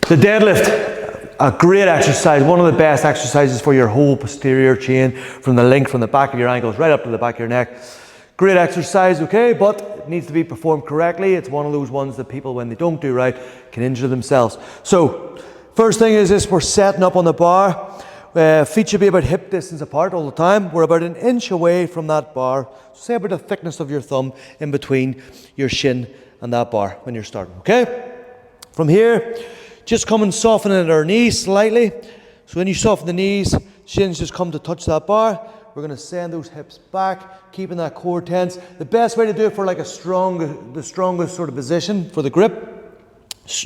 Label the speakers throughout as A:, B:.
A: The deadlift, a great exercise, one of the best exercises for your whole posterior chain, from the link from the back of your ankles right up to the back of your neck. Great exercise, okay, but it needs to be performed correctly. It's one of those ones that people, when they don't do right, can injure themselves. So, first thing is this, we're setting up on the bar. Feet should be about hip distance apart all the time. We're about an inch away from that bar. Say about the thickness of your thumb in between your shin and that bar when you're starting, okay? From here, just come and soften at our knees slightly. So when you soften the knees, shins just come to touch that bar. We're going to send those hips back, keeping that core tense. The best way to do it for like the strongest sort of position for the grip,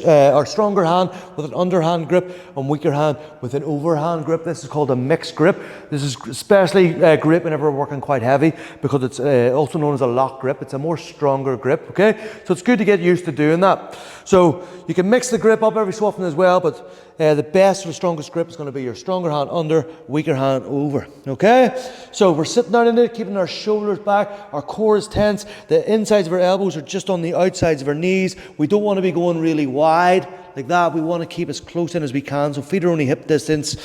A: our stronger hand with an underhand grip and weaker hand with an overhand grip. This is called a mixed grip. This is especially great whenever we're working quite heavy, because it's also known as a lock grip. It's a more stronger grip, okay? So it's good to get used to doing that. So you can mix the grip up every so often as well, but the best or strongest grip is going to be your stronger hand under, weaker hand over, okay? So we're sitting down in it, keeping our shoulders back, our core is tense, the insides of our elbows are just on the outsides of our knees. We don't want to be going really wide like that. We want to keep as close in as we can, so feet are only hip distance.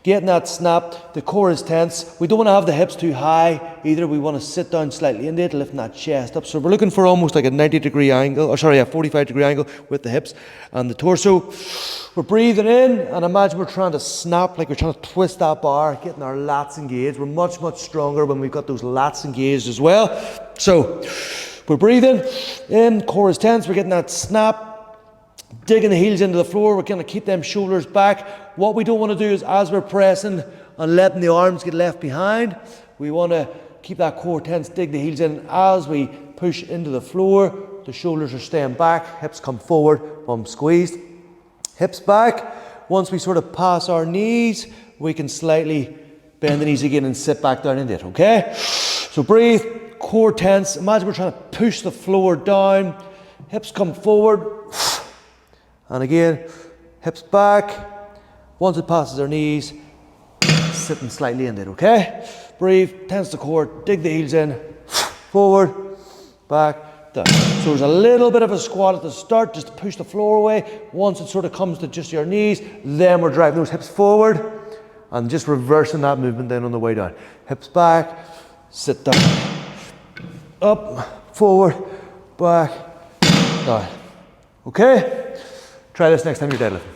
A: Getting that snap, the core is tense. We don't want to have the hips too high either. We want to sit down slightly into it, lifting that chest up. So we're looking for almost like a 90-degree angle, or sorry, a 45-degree angle with the hips and the torso. We're breathing in, and imagine we're trying to snap, like we're trying to twist that bar, getting our lats engaged. We're much, much stronger when we've got those lats engaged as well. So we're breathing in, core is tense, we're getting that snap, digging the heels into the floor. We're going to keep them shoulders back. What we don't want to do is, as we're pressing and letting the arms get left behind, we want to keep that core tense, dig the heels in. As we push into the floor, the shoulders are staying back, hips come forward, bum squeezed, hips back. Once we sort of pass our knees, we can slightly bend the knees again and sit back down into it, okay? So breathe, core tense. Imagine we're trying to push the floor down, hips come forward, and again, hips back. Once it passes our knees, sitting slightly in it, okay? Breathe, tense the core, dig the heels in, forward, back, down. So there's a little bit of a squat at the start, just to push the floor away. Once it sort of comes to just your knees, then we're driving those hips forward and just reversing that movement then on the way down. Hips back, sit down, up, forward, back, down. Okay? Try this next time you're deadlifting.